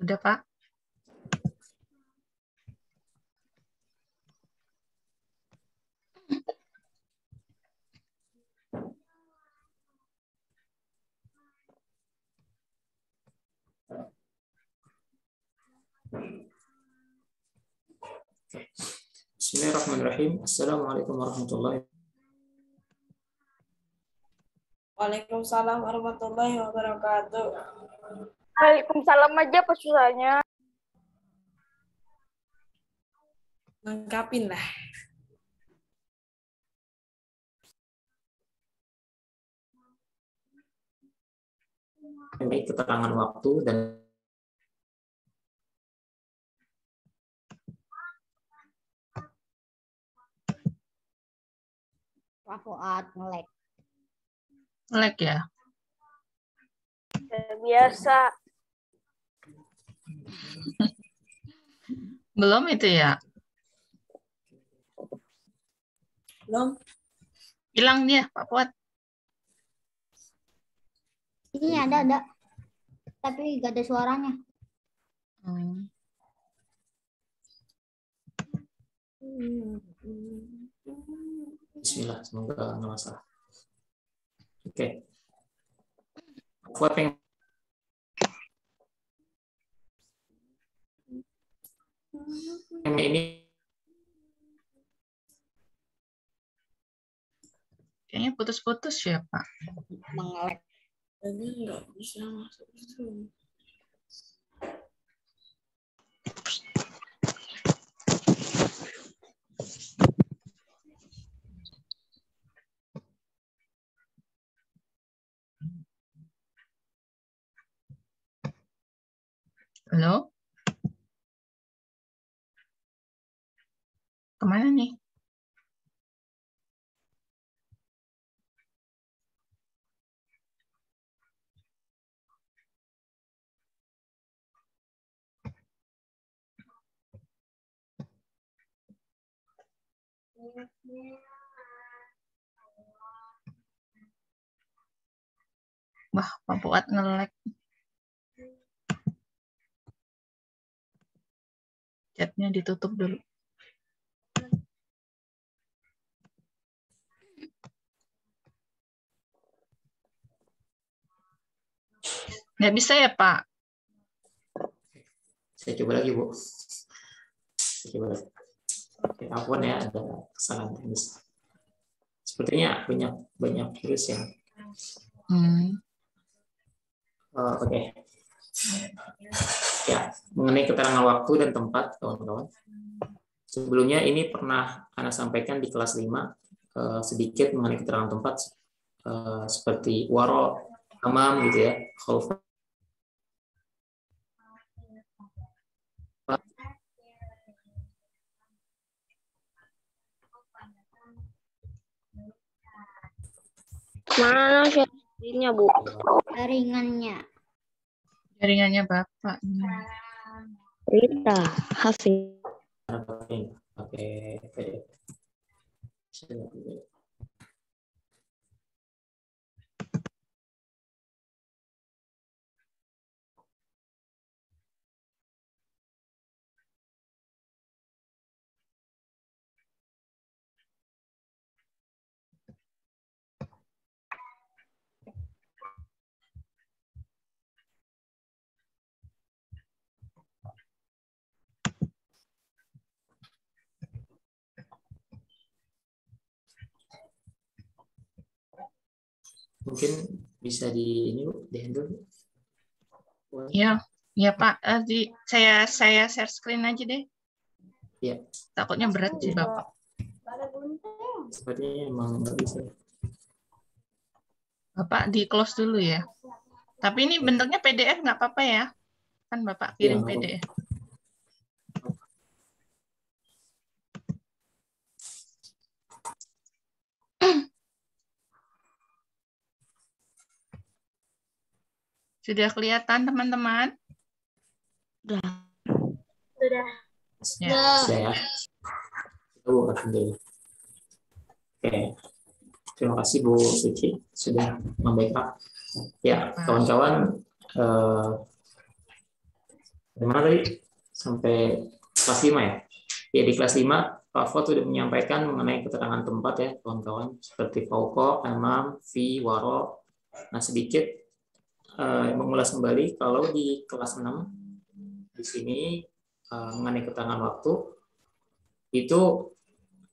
Sudah, Pak? Bismillahirrahmanirrahim. Assalamualaikum warahmatullahi wabarakatuh. Waalaikumsalam warahmatullahi wabarakatuh. Waalaikumsalam aja apa susahnya? Lengkapin lah. Ini keterangan waktu dan Pak Fuad ngelek. Ngelek ya? Biasa. Belum itu ya? Belum? Hilang dia, Pak Fuad. Ini ada. Tapi gak ada suaranya. Bismillah, semoga nggak masalah. Oke. Buat yang ini Kayaknya putus-putus ya, Pak. Mengelek. Ini nggak bisa masuk Zoom. Halo? Kemana nih? Wah, Pak Fuad ngelek. Chatnya ditutup dulu. Nggak bisa ya, Pak? saya coba lagi, Bu. Saya coba lagi. Oke, ampun ya, ada kesalahan teknis. Sepertinya banyak virus ya. Oke. Ya, mengenai keterangan waktu dan tempat, kawan-kawan. Sebelumnya ini pernah Anda sampaikan di kelas 5 sedikit mengenai keterangan tempat seperti waro, amam gitu ya, khalfa. Mana share-nya, Bu? Jaringannya Bapak. Rita, Hafiz. Oke. Mungkin bisa di ini, Bu, di handle. Iya, ya Pak. Saya share screen aja deh. Iya. Takutnya berat sih Bapak. Sepertinya emang nggak bisa. Bapak di close dulu ya. Tapi ini bentuknya PDF nggak apa-apa ya? Kan Bapak kirim Ya, PDF. Sudah kelihatan teman-teman? Sudah. Ya. Sudah ya. Alhamdulillah. Oke. Terima kasih Bu Suci sudah membackup. Ya, kawan-kawan, Gimana tadi? Sampai kelas 5 ya? Ya, di kelas 5, Pak Fot sudah menyampaikan mengenai keterangan tempat ya, kawan-kawan. Seperti fauqa, amam, fi, waro. Nah, sedikit mengulas kembali, kalau di kelas 6, di sini mengenai keterangan waktu, itu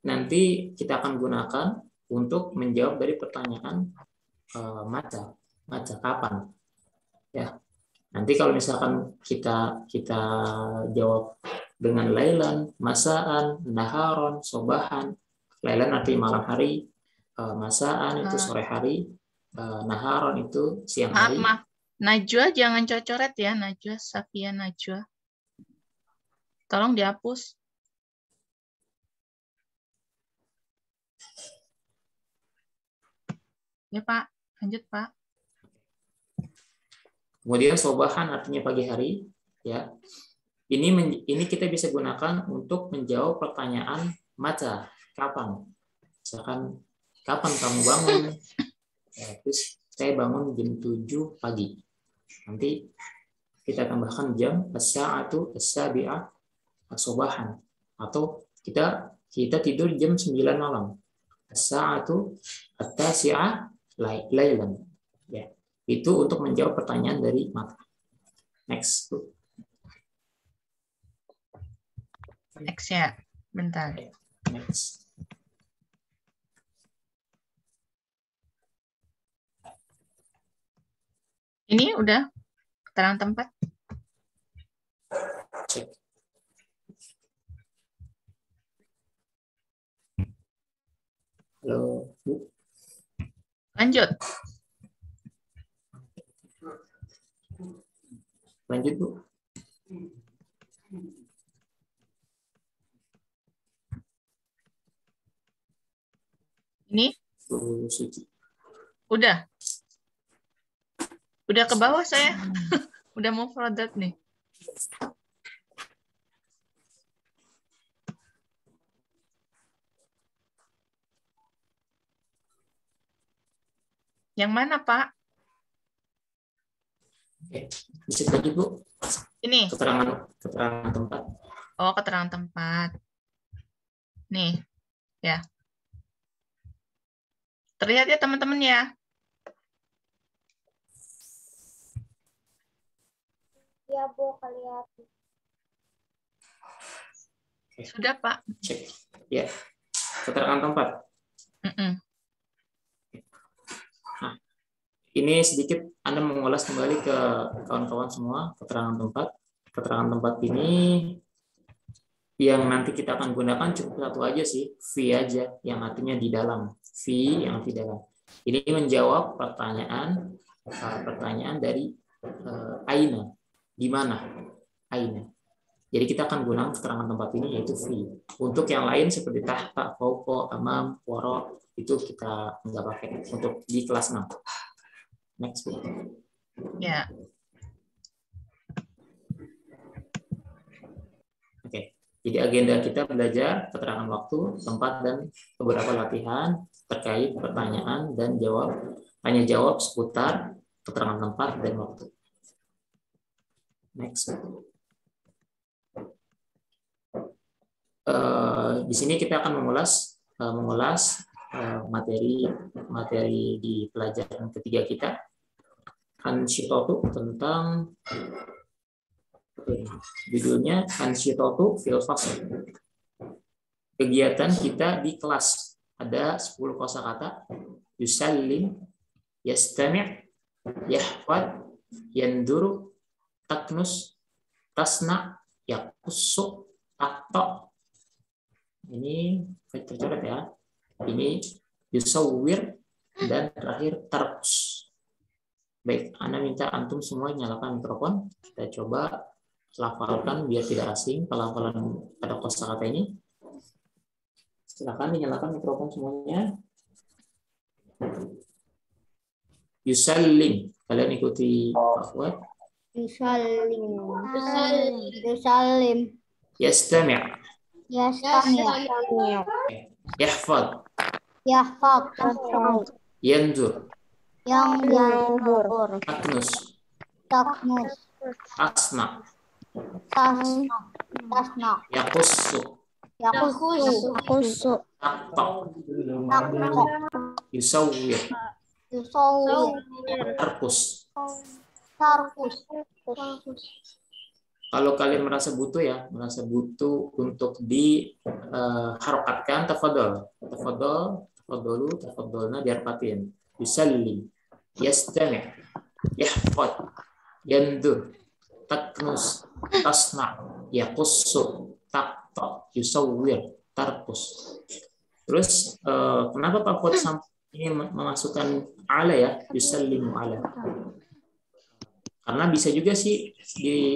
nanti kita akan gunakan untuk menjawab dari pertanyaan mata kapan. Ya, nanti kalau misalkan kita jawab dengan lailan, masaan, naharon, sobahan. Lailan artinya malam hari, masaan itu sore hari, naharon itu siang hari. Maaf. Najwa jangan cocoret ya, Najwa, Safia Najwa. Tolong dihapus. Ya, Pak. Lanjut, Pak. Kemudian sobahan artinya pagi hari, ya. Ini kita bisa gunakan untuk menjawab pertanyaan mata, kapan. Misalkan, kapan kamu bangun? Ya, terus saya bangun jam 7 pagi. Nanti kita tambahkan jam as-sa'atu as-sabi'ah as-subahan. Atau kita tidur jam 9 malam. As-sa'atu at-tasi'ah lailan. Ya. Itu untuk menjawab pertanyaan dari mata. Next. Next ya. Bentar. Next. Ini udah keterangan tempat. Cek. Halo, Bu. Lanjut. Lanjut, Bu. Ini Bu Suci. udah. Udah ke bawah saya. Udah mau product nih. Yang mana, Pak? Oke. Bisa lanjut, Bu. Ini. Keterangan tempat. Oh, keterangan tempat. Nih, ya. Terlihat ya, teman-teman ya? Ya, Bu, kelihatan. Sudah, Pak. Cek. Ya. Keterangan tempat. Nah, ini sedikit Anda mengulas kembali ke kawan-kawan semua keterangan tempat. Keterangan tempat ini yang nanti kita akan gunakan cukup satu aja sih, fi aja, yang artinya di dalam. Fi yang di dalam. Ini menjawab pertanyaan dari aina, di mana? Aina. Jadi kita akan gunakan keterangan tempat ini yaitu fi. Untuk yang lain seperti tahta, fauqa, amam, wara, itu kita nggak pakai untuk di kelas 6. Next. Ya. Oke. Jadi agenda kita belajar keterangan waktu, tempat, dan beberapa latihan terkait pertanyaan dan tanya jawab seputar keterangan tempat dan waktu. Next. Di sini kita akan mengulas materi di pelajaran ketiga kita, Ansyitatu, tentang judulnya Ansyitatu fil fasl. Kegiatan kita di kelas ada 10 kosakata: yusallim, yastami', yahfad, yanduru, taknus, tasna, yakussu, takto. Ini tercoret ya. Ini yusawwir, dan terakhir tarkus. Baik, Anda minta antum semua nyalakan mikrofon. Kita coba lafalkan biar tidak asing pelafalan pada kosakata ini. Silakan dinyalakan mikrofon semuanya. Yusallim. Kalian ikuti Pak Fuad. Yusallim. Yusallim. Yastami'. Yastami'. Yahfad. Yahfad. Yanzur. Yanzur. Taknus. Taknus. Asma. Tasna. Yakussu. Yakusu. Taqta. Takto. Yusawwir. Yusawir. Tarkus. Tarkus. Kalau kalian merasa butuh untuk diharokatkan, tafadolna diharakatin. Yusalli, yastami', yahfad, yandur, taknus, tasna', yaqussu, taqta, yusawwir, tarkus. Terus kenapa Pak Fuad ini memasukkan ala ya, yusallimu ala? Karena bisa juga sih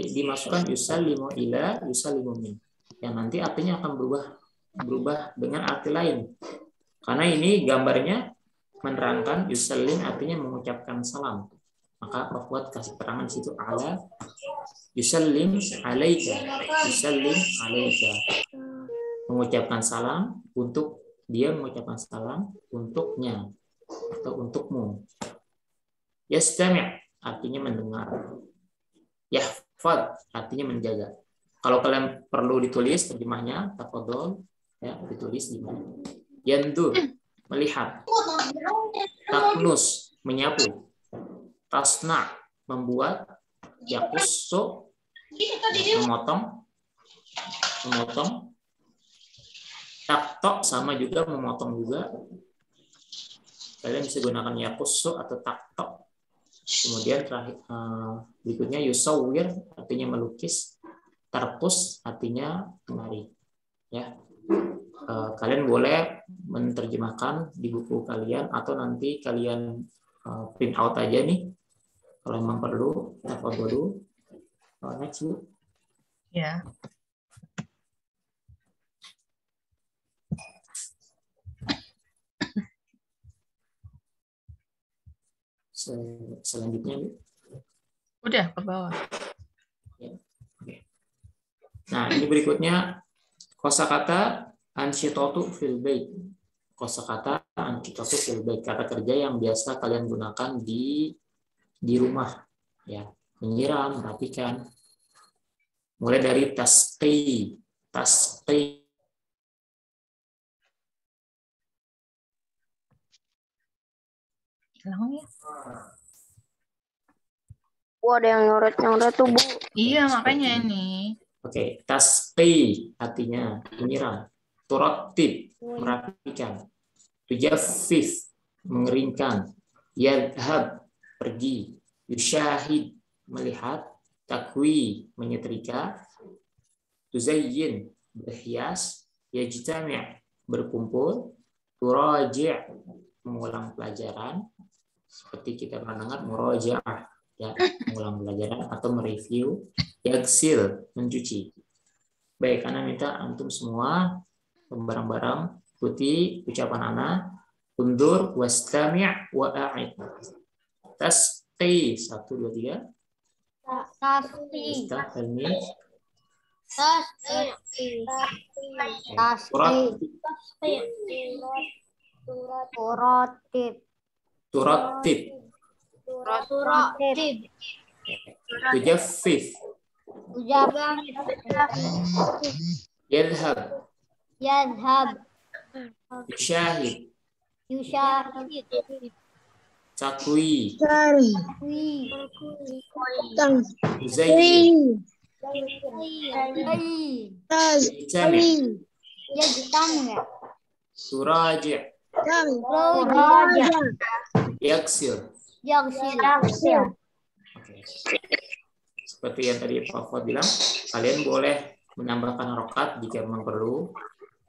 dimasukkan yusallimu ila, yusallimu min. Yang nanti artinya akan berubah dengan arti lain. Karena ini gambarnya menerangkan yusallim artinya mengucapkan salam. Maka Pak Fuad kasih keterangan di situ ala, yusallim alaika, yusallim alaika. Mengucapkan salam untuk dia, mengucapkan salam untuknya atau untukmu. Yastami' artinya mendengar. Yahfad artinya menjaga. Kalau kalian perlu ditulis terjemahnya, tafadhol ya, ditulis di mana. Yandur melihat. Taknus menyapu. Tasna membuat. Yakussu memotong. Takto sama juga memotong juga. Kalian bisa gunakan yakussu atau takto. Kemudian terakhir berikutnya yusawwir artinya melukis, tarkus artinya menari. Ya, kalian boleh menerjemahkan di buku kalian atau nanti kalian print out aja nih kalau memang perlu. Tafadholu. Next Bu. Ya. Selanjutnya Bu. Udah ke bawah. Nah, ini berikutnya kosakata ansyitatu fil bait. Kosakata ansyitatu fil bait, kata kerja yang biasa kalian gunakan di rumah ya, menyiram, merapikan. Mulai dari tasqi. Hilang ya. Wah, ada yang nyoret-nyoret tuh, Bu. Iya, makanya ini. Oke, tasqi artinya menyiram. Turattib merapikan. Tujaffif mengeringkan. Yadhhab pergi. Yusyahid melihat. Takwi menyetrika. Tuzayyin berhias. Yajtami' berkumpul. Turaji' mengulang pelajaran. Seperti kita pernah dengar murajaah ya, mengulang pelajaran atau mereview. Yaksil mencuci. Baik, Ana minta antum semua bareng-bareng ikuti ucapan Ana. Undur wastami' wa'a'id. Tasqi 1 2 3. Tasqi. Ustaz Helmi. Tasqi. Turattib. Tujaffif. Yadhhab. Yusyahid. Takwi. Tuzayyin. Yajtami'. Turaji'. Yaksil. Oke. Seperti yang tadi Pak Fuad bilang, kalian boleh menambahkan harokat jika memang perlu.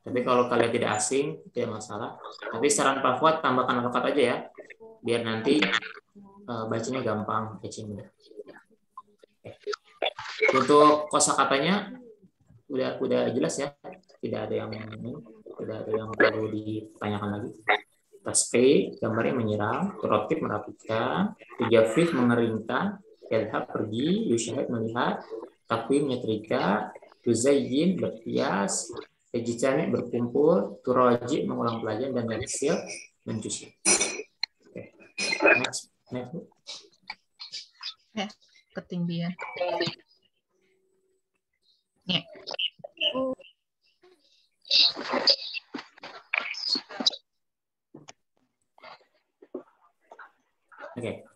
Tapi kalau kalian tidak asing, tidak masalah. Tapi saran Pak Fuad, tambahkan harokat aja ya, biar nanti bacanya gampang. Untuk kosakatanya udah jelas ya, tidak ada yang perlu ditanyakan lagi. Tasqi gambarnya menyiram, turattib merapikan, tujaffif mengeringkan, yadhhab pergi, yusyahid melihat, takwi menyetrika, tuzayyin berhias, yajtami' berkumpul, turaji' mengulang pelajaran, dan yaksil mencuci. Oke. Next. Ketinggian. Ya. Oke.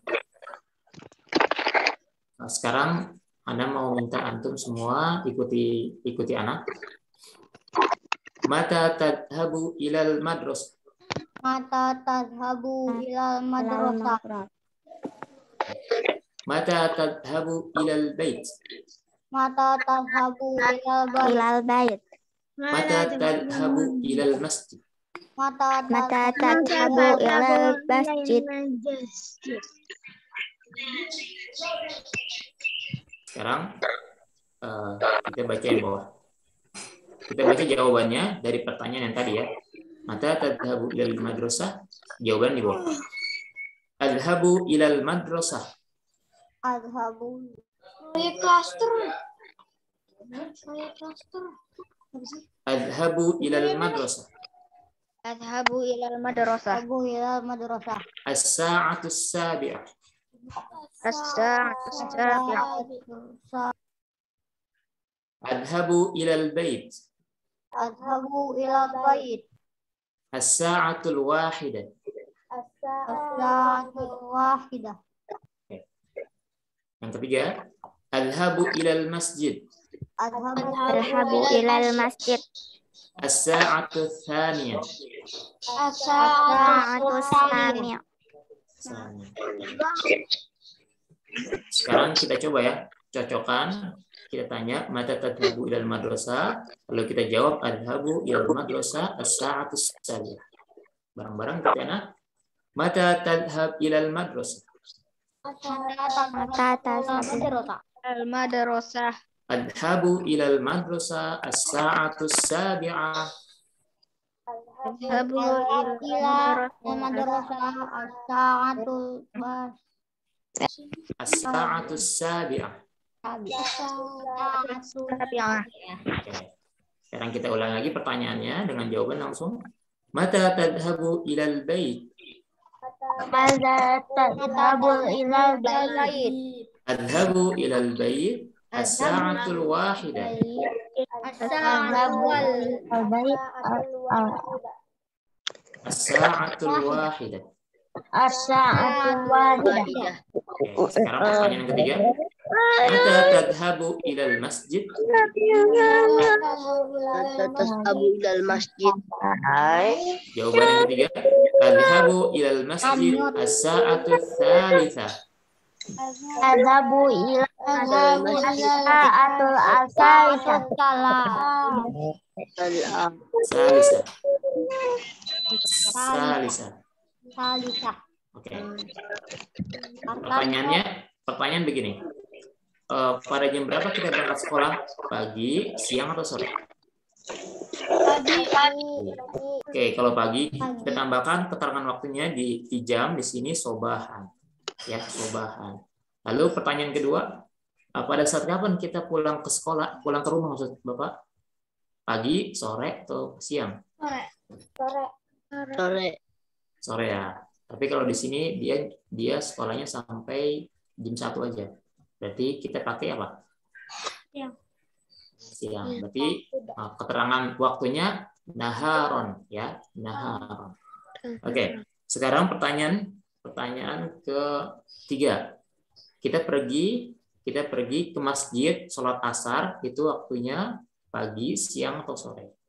Nah, sekarang Anda mau minta antum semua ikuti anak. Mata tadhabu ilal madras. Mata tadhabu ilal madrasah. Mata tadhabu ilal bait. Mata tadhabu ilal bait. Mata tadhabu ilal masjid. Mata tadhabu ilal masjid. Sekarang kita baca yang bawah. Kita baca jawabannya dari pertanyaan yang tadi ya. Mata tadhabu ilal madrasah. Jawaban di bawah. Adhabu ilal madrasah. Adhabu. Adhabu ilal madrasah. Adhabu ilal madrasah. Adhabu ilal madrasah. As-sa'atu as-sabi'ah. As-sa'atu as-sabi'ah. Adhabu ilal bait. Adhabu ilal bait. As-sa'atu al-wahidah. As-sa'atu wahidah. Yang ketiga, adhabu ilal masjid. Adhabu ilal masjid. As-sa'atu tsaniyah. As-sa'atu tsaniyah. Sekarang kita coba ya, cocokkan. Kita tanya, mata tadhabu ilal madrasah. Lalu kita jawab, adhabu ilal madrasah as-sa'atu tsaniyah. Bareng-bareng kita anak. Mata tadhab ilal madrasah. Mata tadhabu ilal madrasah. Adhabu ilal madrasah as-sa'atu as-sabi'ah. Adhabu Ilal ilal madrasah as-sa'atu As-sa'atu as-sabi'ah. sabi'ah. Oke. Sekarang kita ulang lagi pertanyaannya dengan jawaban langsung. Mata tadhabu ilal bait. Mata tadhabu ilal bait. Adhabu ilal bait as-sa'atul wahidah. As-sa'atul wahidah. As-sa'atul wahidah. Oke, sekarang pertanyaan yang ketiga. Mata tadhabu ilal masjid. Tadhabu ilal masjid. Jawaban yang ketiga. Adhabu ilal masjid as-sa'atul thalithah. Adhabu ilal masjid sa'atul asalisah. Salisah. Salisah. Salisah. Oke. Pertanyaan begini. Pada jam berapa kita berangkat sekolah? Pagi, siang, atau sore? Oke, kalau pagi kita tambahkan keterangan waktunya di jam di sini sobahan. Ya, sobahan. Lalu pertanyaan kedua, pada saat kapan kita pulang ke sekolah, pulang ke rumah maksud Bapak? Pagi, sore, atau siang? Sore ya. Tapi kalau di sini dia sekolahnya sampai jam 1 aja. Berarti kita pakai apa? Siang. Berarti keterangan waktunya naharon ya, naharon. Oke. Sekarang pertanyaan ketiga. Kita pergi ke masjid sholat asar, itu waktunya pagi, siang, atau sore?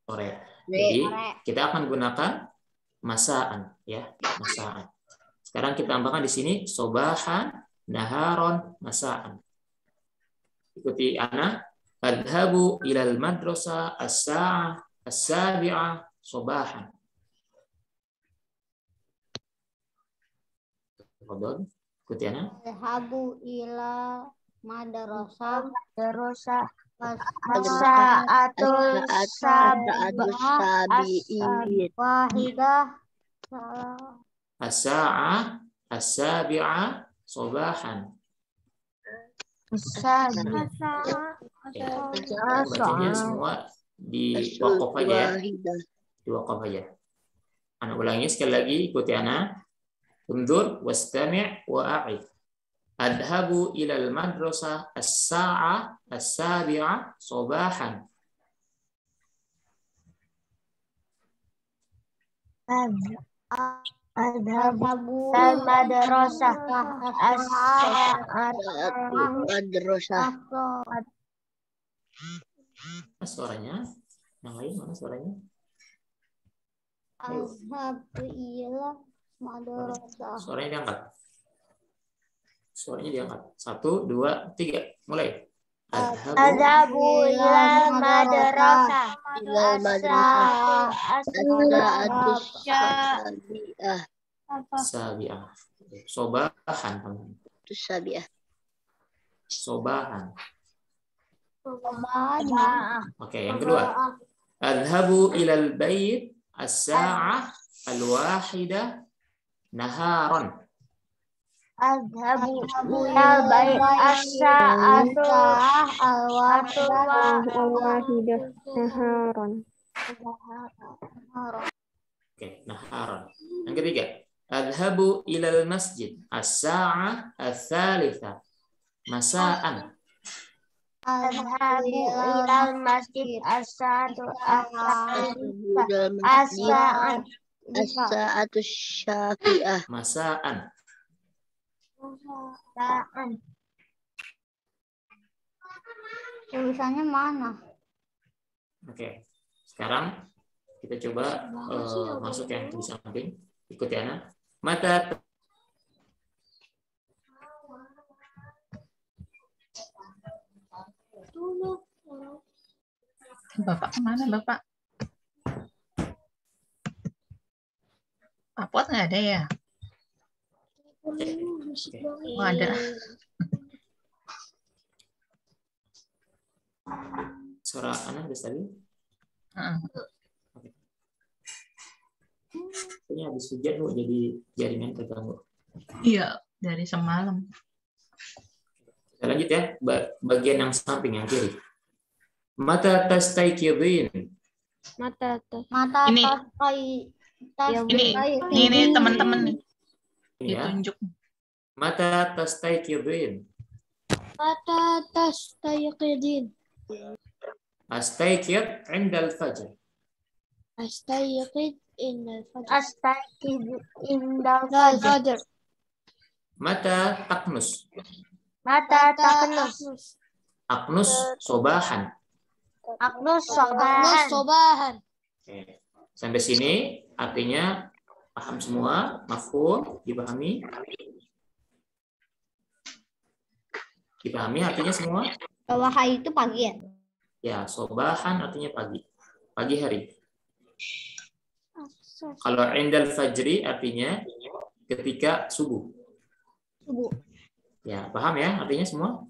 Sore. Jadi kita akan gunakan masaan ya, masaan. Sekarang kita tambahkan di sini sobahan, naharon, masaan. Ikuti ana. Adhabu ilal madrasah as-sa'ah as-sabi'ah sobahan. Ikuti ana. Adhabu ila madrasah As-sa'atul wahidah. As-sa'ah as-sabi'ah sobahan. Bacanya semua di wakaf aja ya. Di wakaf aja. Ana ulangi sekali lagi, ikuti ana. Undur wastami' wa a'id. Adhabu ilal madrasah as-sa'ah as-sabi'ah sobahan. Adhabu al-madrasah madrasah. Suaranya, yang lain mana suaranya? Adhabu ila madrasah. Suaranya diangkat. Suaranya diangkat. 1, 2, 3. Mulai. Adhabu ila madrasah. Ila madrasah. Sabi'ah. Sobahan. Sabi'ah. Sobahan. Sobahan. Oke, yang kedua. Adhabu ilal bait as-sa'ah al-wahidah naharan. Adhabu ilal bait as-sa'atu al-wahidah naharan. Oke, naharan. Yang ketiga. Adhabu ilal masjid as-sa'ah al-thalithah masa'an. Adhabu ilal masjid as-sa'atu as-sa'atu syafi'ah. Masa'an. Tulisannya mana? Oke. Sekarang kita coba masuk yang di samping. Ikuti Ana. Mata Bapak kemana, Bapak? Papot nggak ada ya? Oh, ada. suara Ana ada tadi? Ini habis hujan Bu, jadi jaringan terganggu. Iya, dari semalam. Kita lanjut ya, bagian yang samping yang kiri. Mata tastaiqidhin. Ini teman-teman nih. Ini ya. Ditunjuk. Mata tastaiqidhin. Astaiqid indal fajr. Astaiqid indal fajr. Mata taknus. Aknus sobahan. Sobahan. Oke. Sampai sini artinya paham semua, mafhum, dipahami? Dipahami artinya semua? Wahai itu pagi ya? Ya, sobahan artinya pagi. Pagi hari. Kalau indal fajri artinya ketika subuh. Ya, paham ya artinya semua?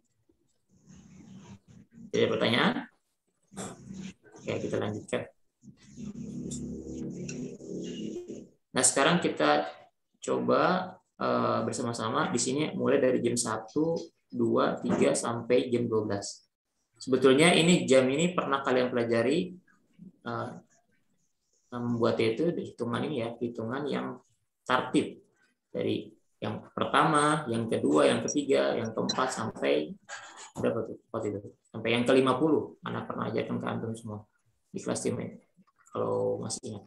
Jadi pertanyaan? Oke, kita lanjutkan. Nah, sekarang kita coba bersama-sama di sini mulai dari jam 1, 2, 3 sampai jam 12. Sebetulnya ini jam ini pernah kalian pelajari membuat itu hitungan ini ya, hitungan yang tartib dari yang pertama, yang kedua, yang ketiga, yang keempat sampai berapa tuh? Sampai yang ke-50. Anak pernah ajarkan ke antum semua di kelas tim kalau masih ingat.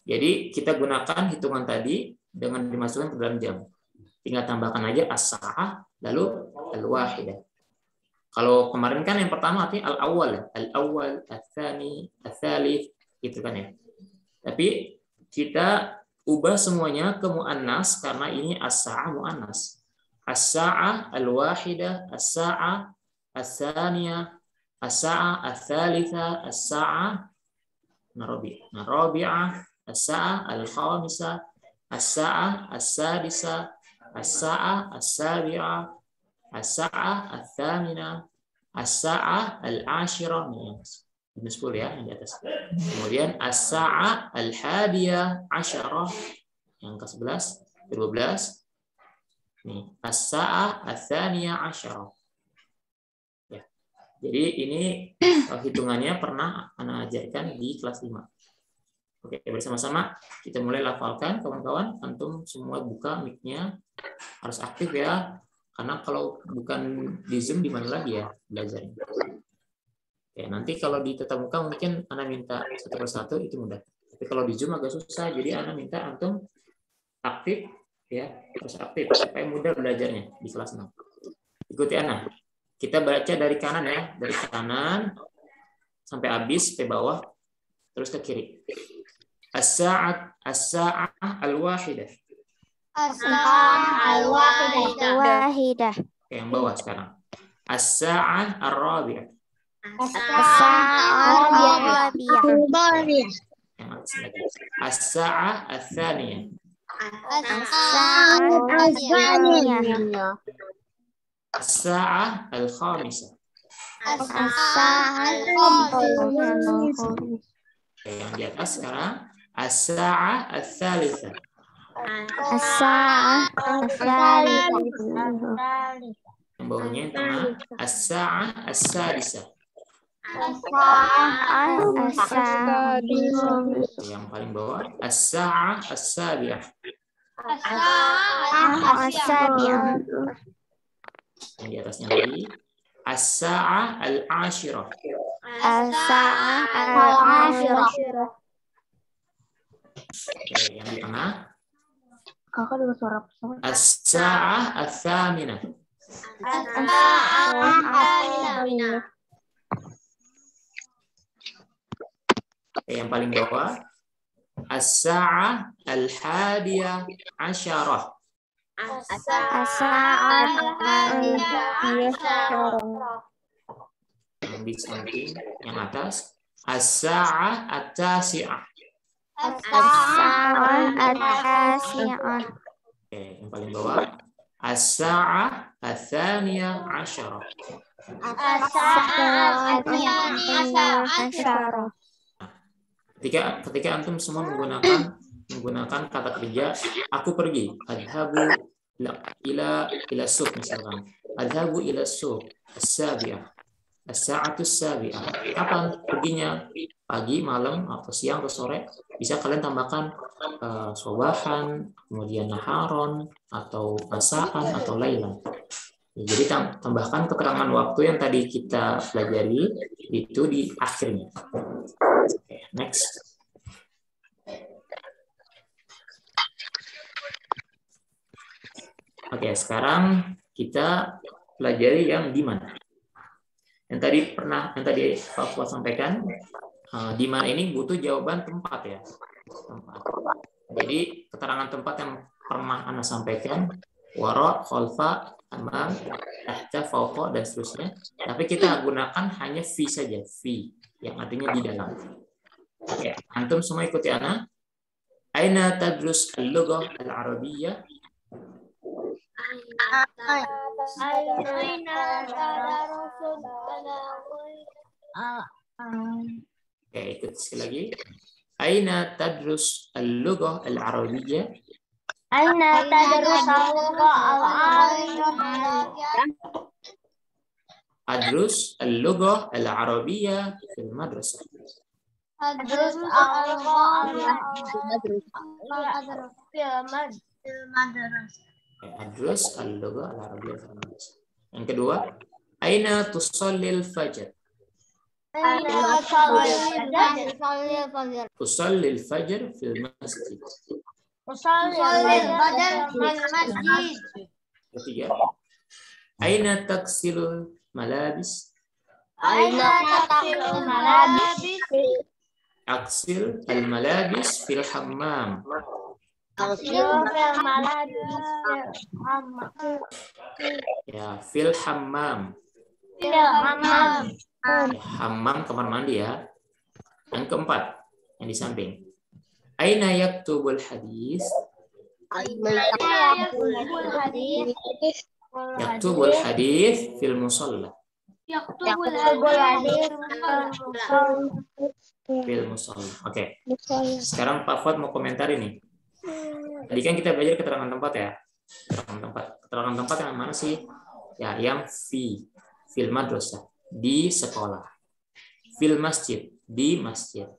Jadi kita gunakan hitungan tadi dengan dimasukkan ke dalam jam. Tinggal tambahkan aja as-sa'ah lalu al-wahidah. Kalau kemarin kan yang pertama artinya al-awwal, al-tsani, al-tsalits gitu kan ya. Tapi kita ubah semuanya ke muannas karena ini as-sa'ah muannas. As-sa'ah al-wahidah, as-sa'ah as-tsaniyah, as-sa'ah ats-tsalitsa, as-sa'ah rabi'ah, as-sa'ah al-khamisah, as-sa'ah as-sadisah, as-sa'ah as-sabi'ah, as-sa'ah ats-tsaminah, as-sa'ah al-ashirah, ini 10 ya yang di atas. Kemudian as-sa'ah al-hadiyah asyarah yang ke-11, ke-12. Nih, as-sa'ah ats-tsaniyah asyarah. Ya. Jadi ini hitungannya pernah Ana ajarkan di kelas 5. Oke, bersama-sama kita mulai lafalkan kawan-kawan. Antum semua buka mic-nya. Harus aktif ya. Karena kalau bukan di Zoom di mana lagi ya belajarnya? Ya, nanti kalau di tatap muka mungkin Ana minta satu persatu itu mudah. Tapi kalau di Zoom agak susah, jadi Ana minta antum aktif ya, harus aktif supaya mudah belajarnya di kelas 6. Ikuti Ana. Kita baca dari kanan ya, dari kanan sampai habis ke bawah terus ke kiri. As-sa'ah al-wahidah. As-sa'ah al-wahidah. Oke, yang bawah sekarang. As-sa'ah ar-rabi'ah. As-sa'ah ar-rabi'ah. Yang atas lagi. As-sa'ah ats-tsaniyah. As-sa'ah al-thaniyah. As-sa'ah al-khamisah. As-sa'ah al-khamisah. Oke, yang di atas sekarang. As-sa'ah ats-tsalitsah. As-sa'ah ats-tsalitsah. Yang bawahnya yang tengah. As-sa'ah as-sadisah. As-sa'ah as-sadisah. Yang paling bawah. As-sa'ah as-sabi'ah. As-sa'ah as-sabi'ah. Yang di atasnya lagi. As-sa'ah al-ashirah. As-sa'ah al-ashirah. Oke, yang di tengah. Kakak dengar suara pesawat. As-sa'ah ats-tsaminah. As-sa'ah ats-tsaminah. Oke, yang paling bawah. As-sa'ah al-hadiyah asyarah. As-sa'ah al-ashirah. Yang di samping, yang atas. As-sa'ah at-tasi'ah. As-sa'ah at-tasi'ah. Oke, yang paling bawah. As-sa'ah ats-tsaniyah asyarah. As-sa'ah at-tsaniyah. Ketika antum semua menggunakan kata kerja, aku pergi, adhabu ila suq misalkan. Adhabu ila suq as-sabi'ah. As-sa'atu as-sabi'ah. Kapan perginya? Pagi, malam, atau siang, atau sore? Bisa kalian tambahkan sobahan, kemudian naharon, atau masaan, atau lailan. Jadi tambahkan keterangan waktu yang tadi kita pelajari itu di akhirnya. Oke, next. Oke, sekarang kita pelajari yang di mana. Yang tadi Pak Fuad sampaikan, di mana ini butuh jawaban tempat ya. Tempat. Jadi keterangan tempat yang pernah Anda sampaikan, wara, khalfa, amam, tahta, fawqa, dan seterusnya. Tapi kita gunakan hanya fi saja, fi, yang artinya di dalam. Oke, antum semua ikuti Ana. Aina tadrus al-lughah al-arabiyyah? Oke, ikut sekali lagi. Aina tadrus al-lughah al-arabiyyah? Aina tadrus al-lughah al-arabiyyah? Adrus al-lughah al-arabiyyah fil madrasah. Adrus al-lughah fil madrasah. Adrus al-lughah al-arabiyyah fil madrasah. Yang kedua, aina tusallil fajr? Aina tusallil fajr? Tusallil fajr fil masjid. Tusallil fajr fil masjid. Ketiga, aina taksilul malabis? Aina taksilul malabis? Aksil al-malabis fil hammam. Aksil fil malabis fil hammam. Ya, fil hammam. Fil hammam. Ya, hammam kamar mandi ya. Yang keempat, yang di samping. Aina yaktubul hadis? Yaktubul hadis fil musalla. Yaktubul hadis Fil musalla. Oke. Sekarang Pak Fuad mau komentar ini. Tadi kan kita belajar keterangan tempat ya. Keterangan tempat. Keterangan tempat yang mana sih? Ya, yang fil madrasah, di sekolah. Fil masjid, di masjid.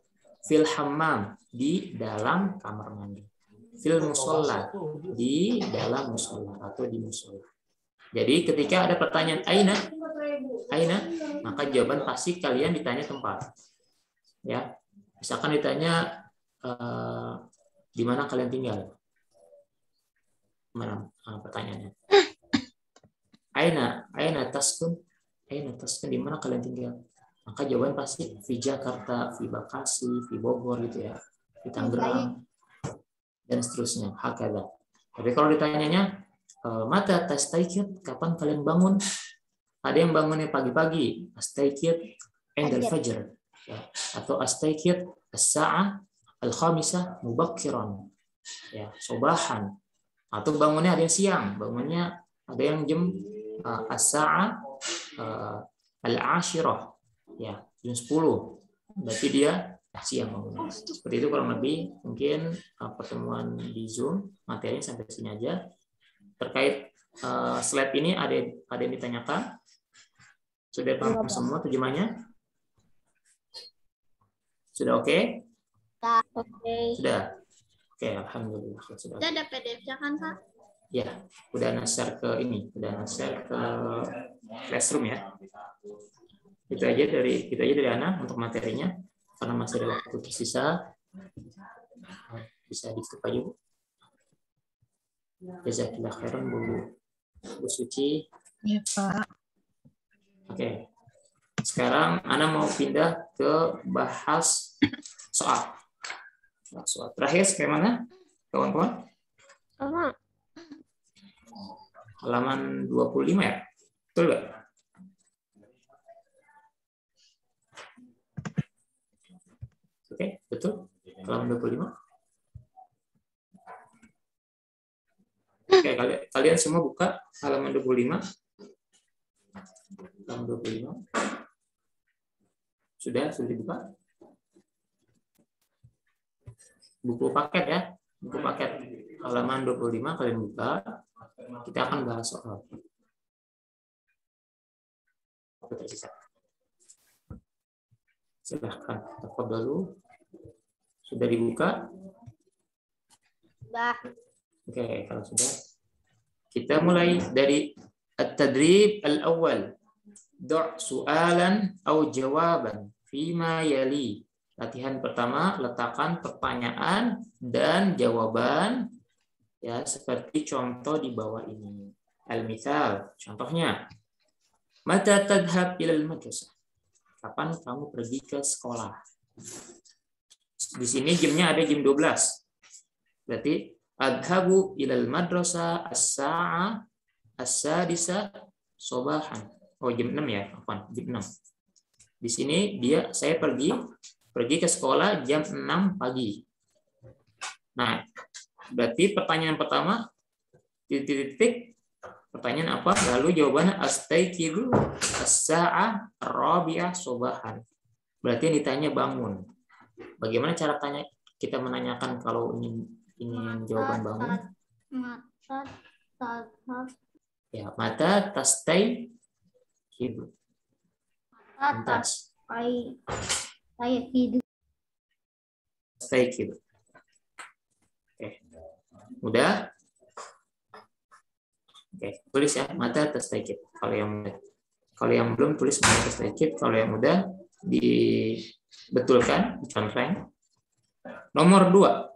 Fil hammam, di dalam kamar mandi. Fil musalla, di dalam musalla atau di musalla. Jadi ketika ada pertanyaan aina, maka jawaban pasti kalian ditanya tempat. Ya, misalkan ditanya di mana kalian tinggal. Mana pertanyaannya? Aina taskun? Aina taskun, di mana kalian tinggal? Maka jawaban pasti di Jakarta, di Bekasi, di Bogor gitu ya, di Tangerang dan seterusnya. Hakada. Tapi kalau ditanyanya mata tastaikid, kapan kalian bangun? Ada yang bangunnya pagi-pagi, astaikid indal fajr, ya. Atau astaikid as-sa'ah al-khamisah mubakkiran, ya, sobahan. Atau bangunnya ada yang siang, bangunnya ada yang jam as-sa'ah al-ashirah, ya, jam 10. Berarti dia siang bangunnya. Seperti itu kurang lebih. Mungkin pertemuan di Zoom materinya sampai sini aja. Terkait slide ini ada yang ditanyakan? Sudah paham semua terjemahnya? Sudah oke? Oke. Sudah. Oke, alhamdulillah. Sudah. Ada PDF-nya kan, Pak? Ya, udah share ke ini, udah share ke Classroom ya. Itu aja dari Ana untuk materinya. Karena masih ada waktu tersisa, bisa ditutup aja, Bu. Jazakallah khairan, Bu Suci. Ya, Pak. Oke. Sekarang Ana mau pindah ke bahas soal. Soal terakhir sampai mana, kawan-kawan? Halaman 25 ya? Betul nggak? Oke, betul. Halaman 25. Oke, kalian semua buka halaman 25. Halaman 25. Sudah dibuka? Buku paket ya, buku paket. Halaman 25 kalian buka. Kita akan bahas soal. Tersisa. Silahkan, tafadhalu. Sudah dibuka? Sudah. Oke, kalau sudah, kita mulai dari at-tadrib al-awwal. Du' su'alan atau jawaban fima yali. Latihan pertama, letakkan pertanyaan dan jawaban ya seperti contoh di bawah ini. Al-mithal, contohnya. Mata tadhhab ilal madrasah? Kapan kamu pergi ke sekolah? Di sini jamnya ada jam 12. Berarti adhabu ilal madrasah as-sa'a as-sadisa sobahan. Oh, jam 6 ya, jam 6. Di sini saya pergi ke sekolah jam 6 pagi. Nah, berarti pertanyaan pertama titik. Pertanyaan apa? Lalu jawabannya astaiqidu as-sa'ah rabi'ah sobahan. Berarti yang ditanya bangun. Bagaimana cara kita menanyakan kalau ingin jawaban bangun? Mata tadhab. Ya, mata tastaiqidu. Mata tastaiqidu. Tastaiqidu. Oke. Udah? Oke, tulis ya, mata tastaiqid. Kalau yang belum tulis mata tastaiqid, kalau yang udah dibetulkan, dicontreng. Nomor 2.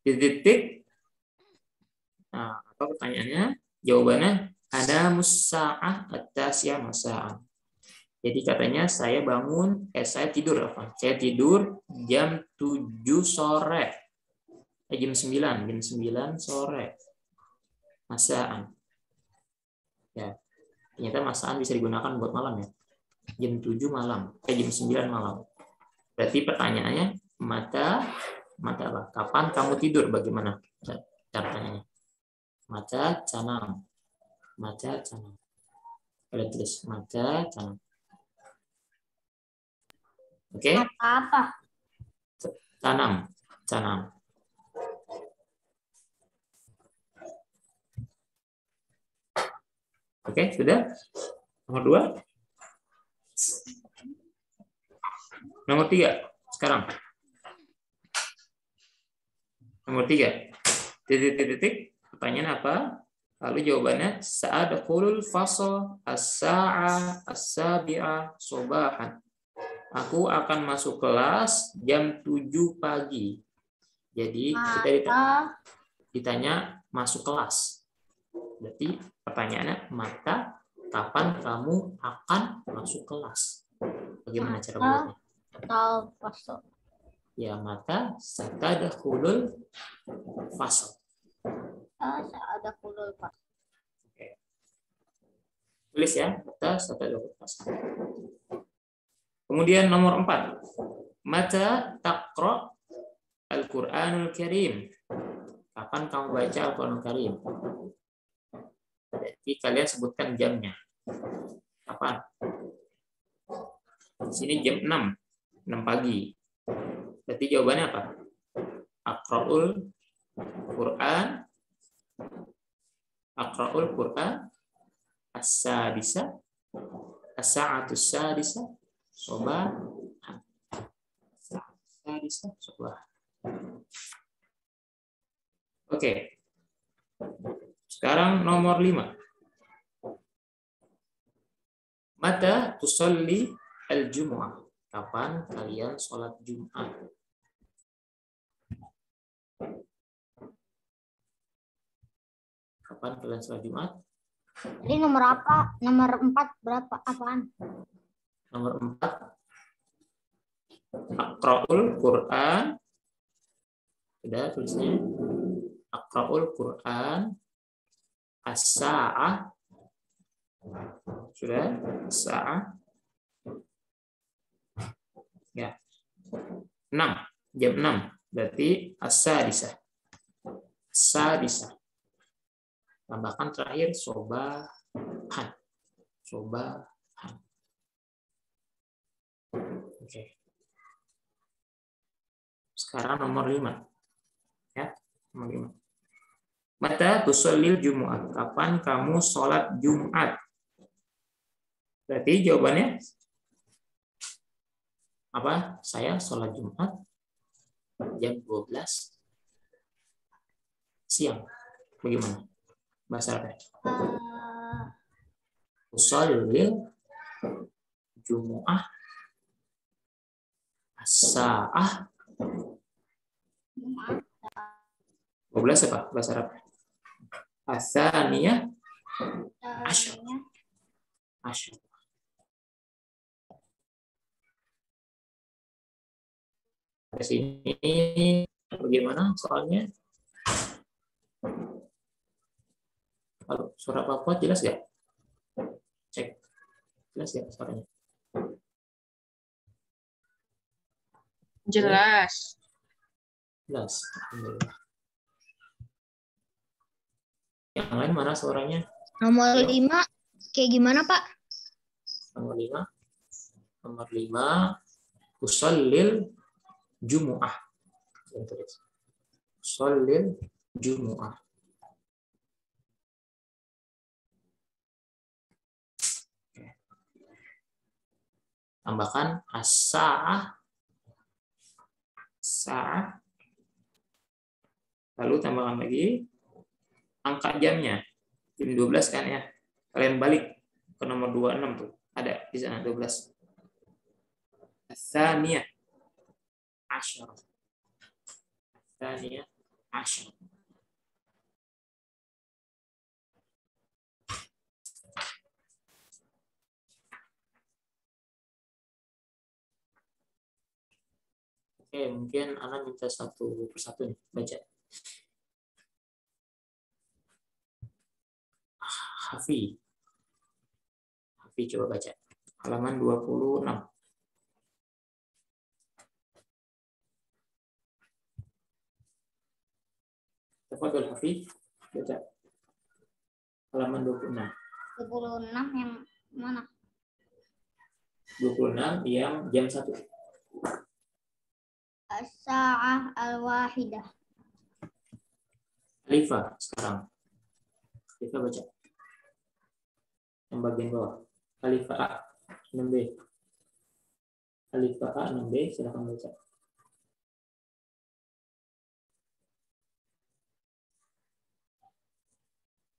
Titik. Nah, apa pertanyaannya? Jawabannya ada musa'ah at-tasiyah masa'ah. Jadi katanya saya tidur apa? Saya tidur jam 7 sore. Jam 9 sore. Masaan. Ya. Ternyata masaan bisa digunakan buat malam ya. Jam 7 malam, jam 9 malam. Berarti pertanyaannya mata apa? Kapan kamu tidur? Bagaimana cara tanya? Mata canam. Ada tulis mata canam. Oke? Apa? Canam. Oke, sudah? Nomor 2. Nomor 3. Sekarang. Nomor 3. Titik. Pertanyaan apa? Lalu jawabannya sa'adkhulul fasl as-sa'ah as-sabi'ah sobahan. Aku akan masuk kelas jam 7 pagi. Jadi kita ditanya masuk kelas. Berarti pertanyaannya maka kapan kamu akan masuk kelas? Bagaimana cara buatnya? Atau fasal. Ya, maka satadkhulul fasl. Ada kulul pas. Tulis ya, mata satadkhulul fasl. Kemudian nomor 4. Mata taqra Al-Qur'anul Karim. Kapan kamu baca Al-Qur'anul Karim? Jadi kalian sebutkan jamnya. Kapan? Di sini jam 6 pagi. Berarti jawabannya apa? Aqra'ul Qur'an as-sadisa as-sa'atus sadisa sobahan. Sadisa sobahan. Oke. Sekarang nomor 5. Mata tusalli al-jumu'ah. Kapan kalian sholat Jumat? Kapan kalian sholat Jumat? Jadi nomor apa? Nomor 4 berapa? Apaan? Nomor 4. Aqra'ul Qur'an. Sudah tulisnya. Aqra'ul Qur'an as-sa'ah. Sudah? As-sa'ah. Ya. 6. Jam 6. Berarti as-sadisah. Sadisah. Tambahkan terakhir sobahan. Sobahan. Oke. Sekarang nomor 5. Ya, nomor 5. Mata tusallil Jumu'ah. Kapan kamu sholat Jumat? Berarti jawabannya apa? Saya sholat Jumat jam 12 siang. Bagaimana? Bahasa Arab. Tusallil Jumu'ah as-sa'ah 12 apa bahasa Arab? As-saniyah asyar. Di sini bagaimana soalnya? Kalau suara Papua jelas ya? Cek. Jelas ya suaranya? Jelas. Jelas. Alhamdulillah. Yang lain mana suaranya? Nomor 5 kayak gimana, Pak? Nomor 5. Nomor 5. Tusallil Jumu'ah. Tusallil Jumu'ah. Tambahkan as-sa'ah. Sa'ah. Lalu tambahkan lagi angka jamnya. Jam 12 kan ya. Kalian balik ke nomor 26 tuh. Ada di sana 12. As-saniyah asyar. As-saniyah asyar. Oke, mungkin Ana minta satu persatu nih, baca. Hafi coba baca. Halaman 26. Tafadhol Hafi, baca. Halaman 26. 26 yang mana? 26 yang jam 1. As-sa'ah al-wahidah. Alifah sekarang. Alifah baca. Yang bagian bawah. Alifah A 6B. Alifah A 6B, silakan baca.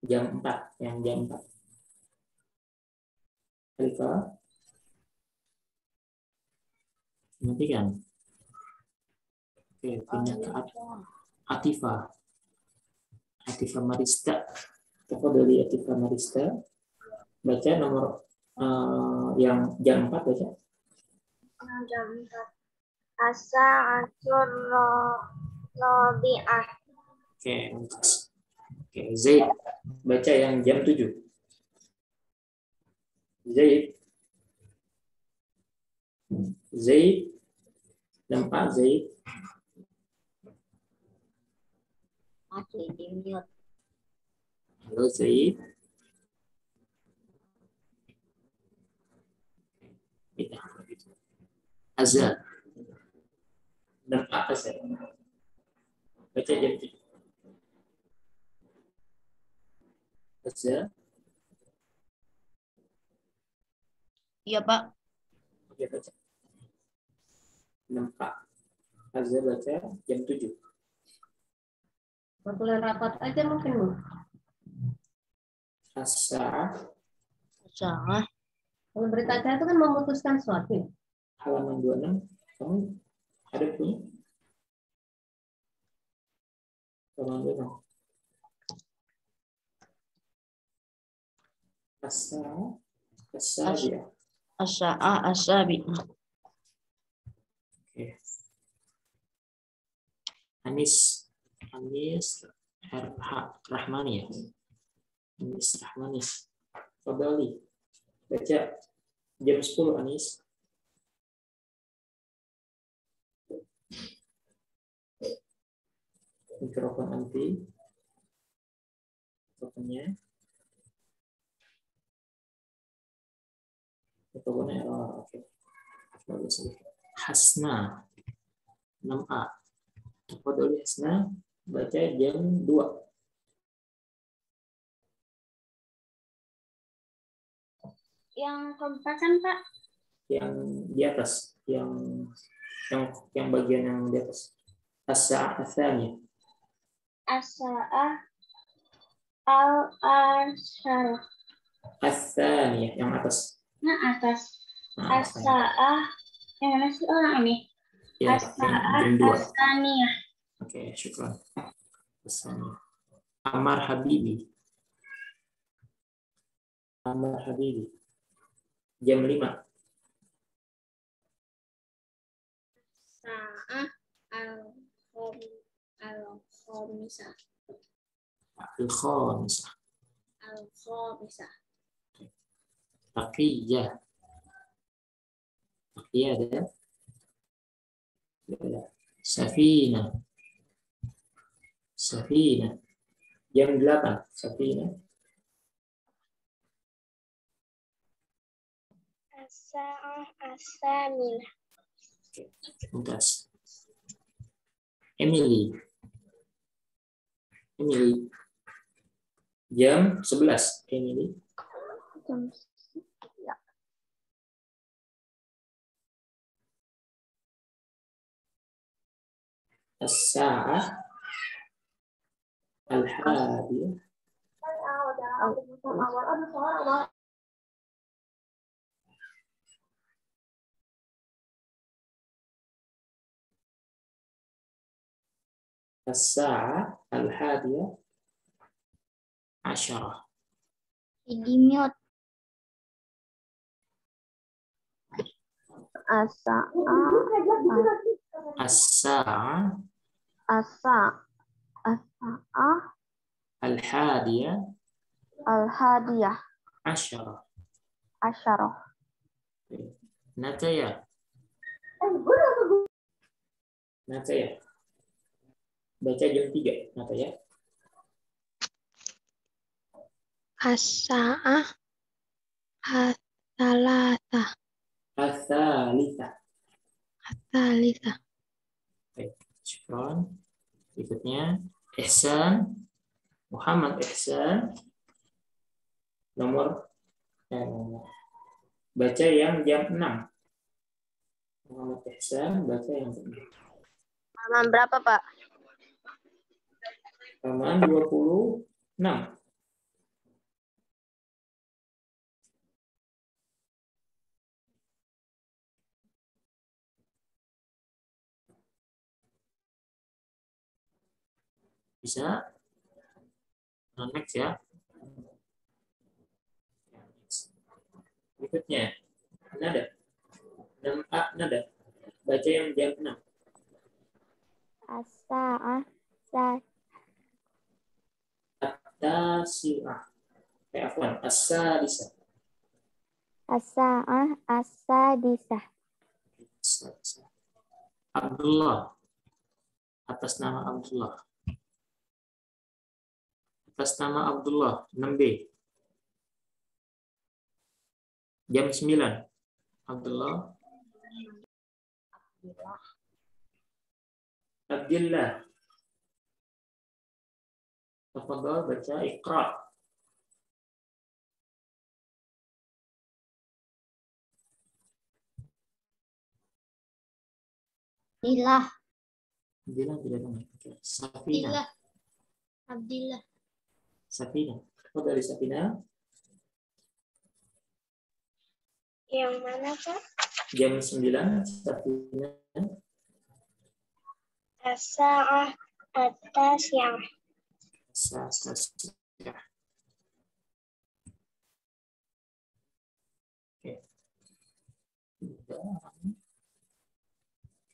Jam 4, yang jam 4. Alika. Matikan. Oke, pindah ke Atifa. Atifa Marista. Tokoh dari Atifa Marista. Baca nomor yang jam 4 baca. Jam 4. Asa atur robi'ah. Oke, oke, Zaid. Baca yang jam 7. Zaid. Nampak Zaid. Masih di mute. Halo Zaid. Azza. Nampak Azza. Baca jam 7. Azza. Iya, Pak. Oke, baca. Nampak Azza baca jam 7. Waktu rapat aja mungkin, Bu. Asa. Salah. Kalau berita acara itu kan memutuskan sesuatu. Halaman 26. Kamu ada punya? Halaman 26. Asa dia. Asa'a asabi. Oke. Anis Rahmani ya. Anis Rahmani. Fadali. Baca jam 10 Anis. Mikrofon anti. Mikrofonnya. Mikrofonnya oke. Bagus. Hasna. 6A. Fadali Hasna. Baca jam 2. Yang keempat kan, Pak? Yang di atas, yang bagian yang di atas. As-sa'atsaniyah. As-sa'ah al-asyarah. As-tsaniyah yang atas. Nah, atas. Nah, As-sa'ah yang mana sih orang ini? ya, As-sa'ah jam 2. as-saniyah. Oke, syukran. As-saniyah. Amar Habibi. Jam 5. Sa'ah al-khamisah. Al-khamisah. Al-khamisah. Taqiyah ada. Safina. Jam 8. Safina. As-sa'ah as-saminah. Tuntas. Emily. Jam 11. Emily. As-sa'ah al-hadiyah. As-sa'ah al-hadiyah asyarah. Di mute. As-sa'ah al-hadiyah al-hadiyah asyarah. Nataya. Baca jam 3. Nataya. As-sa'ah as-salasah. As-salitsah. Baik, syukron. Berikutnya Ihsan. Muhammad Ihsan. Nomor baca yang jam 6. Muhammad Ihsan baca yang jam 6. Halaman berapa, Pak? Halaman 26. Bisa? Next ya. Berikutnya, nada. 6A nada. Baca yang jam 6. As-sa'ah At-tasi'ah. Afwan, as-sadisah. as-sa'ah as-sadisah. Abdullah. Atas nama Abdullah. Atas nama Abdullah. 6B. Jam 9. Abdullah. Abdullah. Tafadhal baca Iqra. Abdillah. Abdullah tidak tahu. Safina. Abdillah. Safina. Oh, dari Safina. Yang mana, Pak? Jam 9. Safina. As-sa'ah at-tasi'ah. Ya.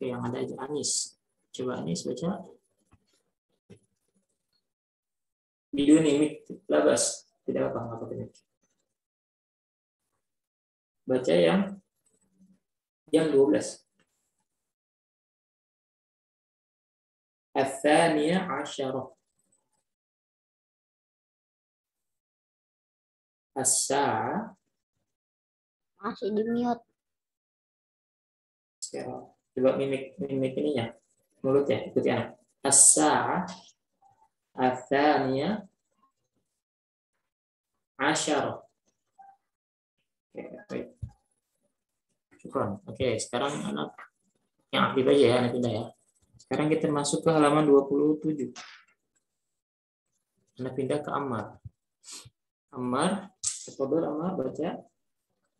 Oke, yang ada aja Anis. Coba Anis baca. Video nih, labas. Tidak apa, nggak pakai mic. Baca yang jam 12. Ats-tsaniyah asyarah. As-sa'ah. Masih di mute. Sekarang coba mimik ininya. Mulut ya, ikuti anak. As-sa'ah ats-tsaniyah asyarah. Oke, baik. Syukran. Oke, sekarang anak yang aktif aja ya, anak pindah ya. Sekarang kita masuk ke halaman 27. Anak pindah ke Ammar. Ammar, tafadhal Ammar baca.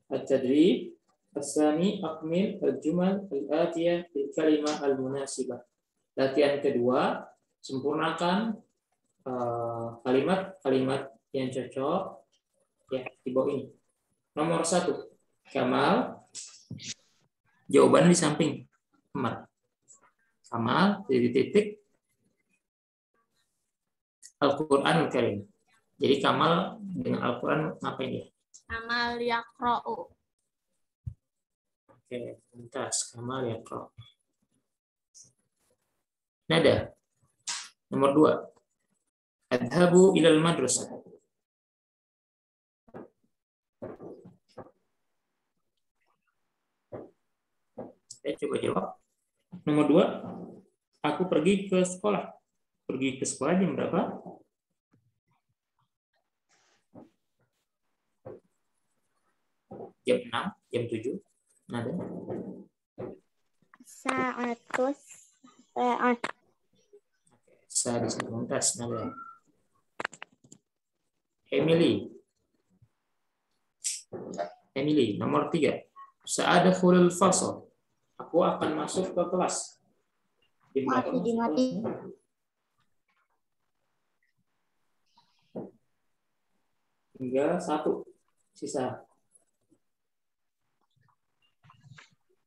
At-tadrib as-tsani akmil al-jumal al-atiyah bil kalimah al-munasibah. Latihan kedua, sempurnakan kalimat-kalimat yang cocok ya di bawah ini. Nomor 1, Kamal. Jawabannya di samping Ammar. Kamal titik Al-Qur'anul Karim. Jadi Kamal dengan Al-Qur'an ngapain dia? Amal yaqra'u. Oke, tuntas Kamal yaqra'. Nada. Nomor 2. Adhabu ilal madrasah. Coba jawab. Nomor 2. Aku pergi ke sekolah. Pergi ke sekolah jam berapa? Jam 6, jam 7. Nada. Sa'atus sa'ah. Saya bisa tuntas nada. Emily, nomor 3. Sa'adkhulul fasl. Aku akan masuk ke kelas. Masih di mati. Tinggal 1 sisa.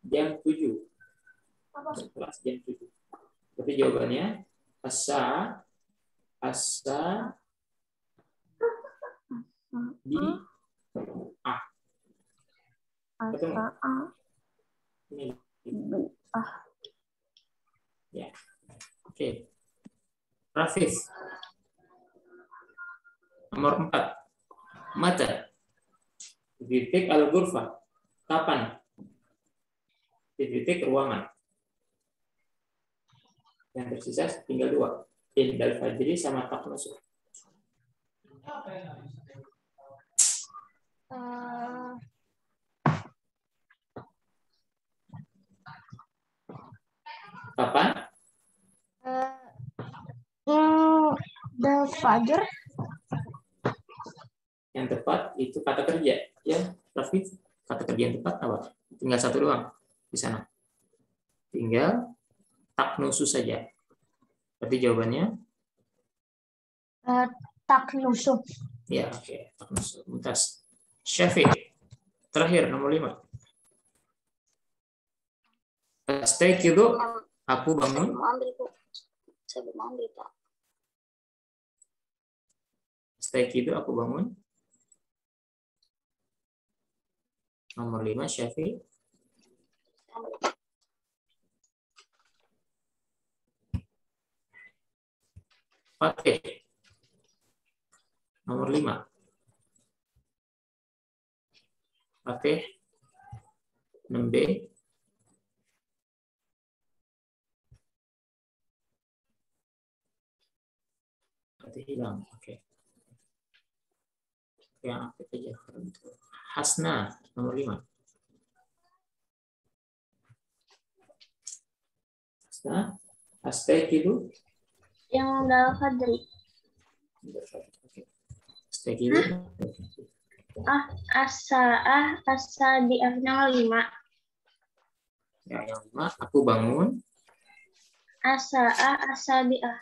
Jam 7. Masuk kelas jam 7. Tapi jawabannya asa di A. Ketemu? Ini. Ya. Oke. Rafif. Nomor 4. Mata. Titik al-ghurfah. Kapan? Titik ruangan. Yang tersisa tinggal 2. Indal fajri sama taqnusur. Kapan? The Fajar. Yang tepat itu kata kerja. Ya, Rafif, kata kerja yang tepat apa? Tinggal 1 doang di sana. Tinggal taknusu saja. Berarti jawabannya Taknusu. Ya, oke. Mumtaz. Syafiq. Terakhir, nomor 5. Astayqidu, aku bangun. Saya belum ambil, Pak. Astayqidu, aku bangun. Nomor 5, Syafiq. Fatih. Nomor 5. Fatih. 6B. Fatih hilang. Oke. Yang aktif aja. Hasna. Nomor 5. Hasna. Astayqidu. Yang dal fadri. Astayqidu. Asadiah yang 5. Ya, yang 5. Aku bangun. Asadiah.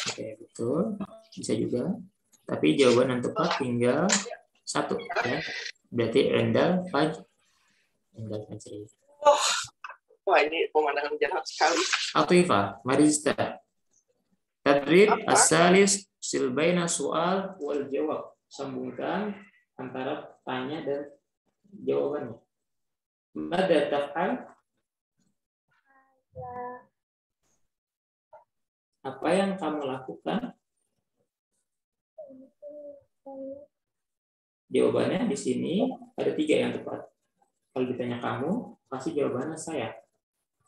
Oke, betul. Bisa juga. Tapi jawaban yang tepat tinggal 1. Ya. Berarti Endal Fajri. Endal Fajri. Wah, ini pemandangan jahat sekali. Atifah, Marista. Tadrib asalis silbaina soal wal jawab. Sambungkan antara tanya dan jawabannya. Mada taf'al? Apa yang kamu lakukan? Jawabannya di sini ada 3 yang tepat. Kalau ditanya kamu, pasti jawabannya saya.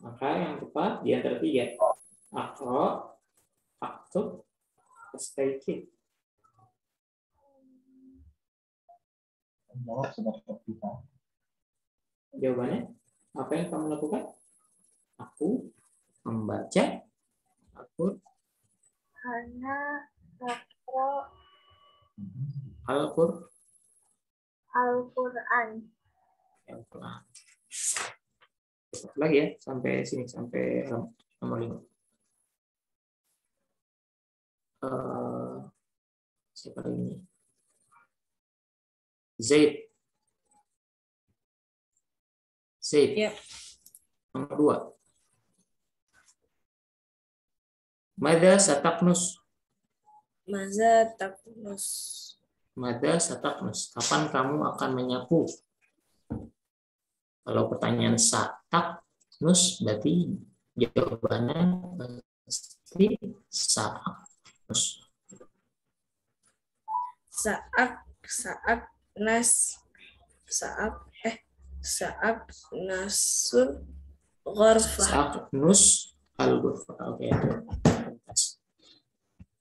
Maka yang tepat di antara 3. Aqra, aktub, astayqid. Jawabannya, apa yang kamu lakukan? Aku membaca Al-Quran. Lagi ya, sampai sini, sampai nomor 5. Siapa lagi ini? Zaid. Ya. Nomor 2. Mada sataknus. Maza taknus. Mada sataknus. Kapan kamu akan menyapu? Kalau pertanyaan sataknus berarti jawabannya pasti saaknus. Saak nasul ghurfah. Saaknus al-ghurfah. Oke.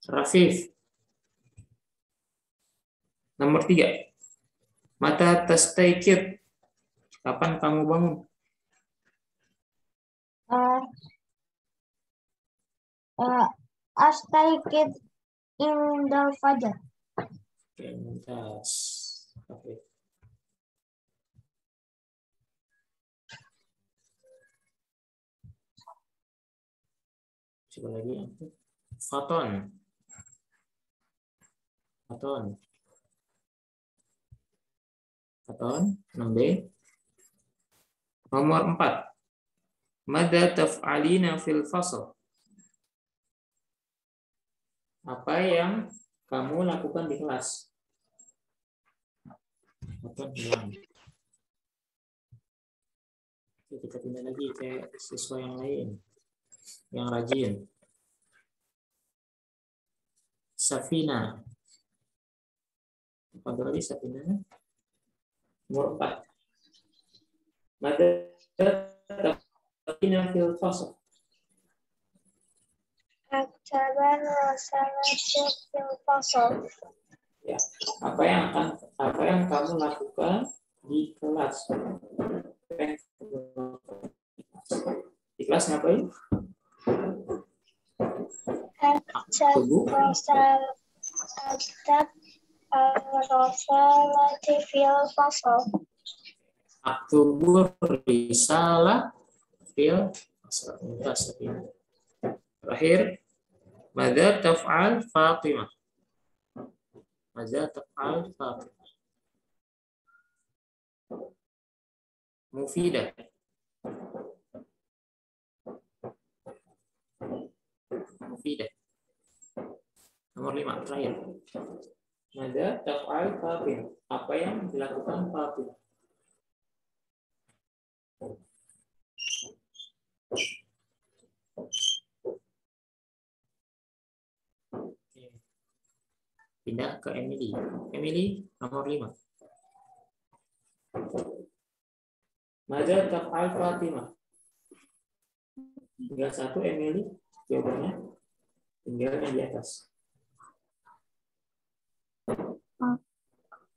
Rafif. Nomor 3. Mata tastayqid. Kapan kamu bangun? Astayqid indal fajar. Oke, mumtaz. Oke. Coba lagi. Faton. 6B. Nomor 4. Mada taf'alina fil fasl. Apa yang kamu lakukan di kelas? Kita pindah lagi ke siswa yang lain, yang rajin. Safina. Apa lagi Safina? Nomor 4. Mada taf'alina fil fasl. Aktaban wasalatu fil fasal. Ya, apa yang kamu lakukan di kelas? Di kelas ngapain? Wasalatu fil fasal. Aktubur risalah fil fasal. Terakhir, Madza taf'al Fatimah? Madza taf'al Fatimah? Mufidah. Mufidah. Nomor 5 terakhir. Madza taf'al Fatimah? Apa yang dilakukan Fatimah? Pindah ke Emily. Emily nomor 5. Madza taf'al Fatimah? Tinggal 1 Emily jawabannya. Tinggal yang di atas.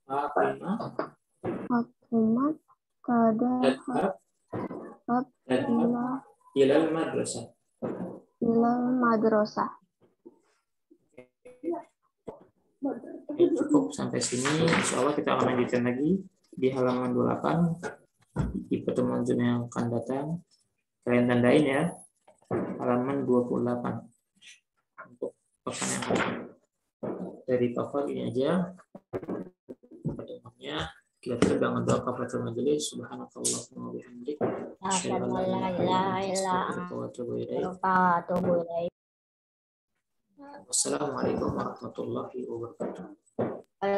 Fatimah tadhhab ilal madrasah. Cukup sampai sini. Insya Allah kita akan lanjutkan lagi di halaman 28 di pertemuan Zoom yang akan datang. Kalian tandain ya, halaman 28 untuk pekan yang akan. Dari Pak ini aja pertemuannya. Kita tutup dengan doa kafaratul majelis. Subhanakallahumma wa bihamdik, asyhadu an la ilaha illa anta, astaghfiruka wa atubu ilaik. Wassalamualaikum warahmatullahi wabarakatuh.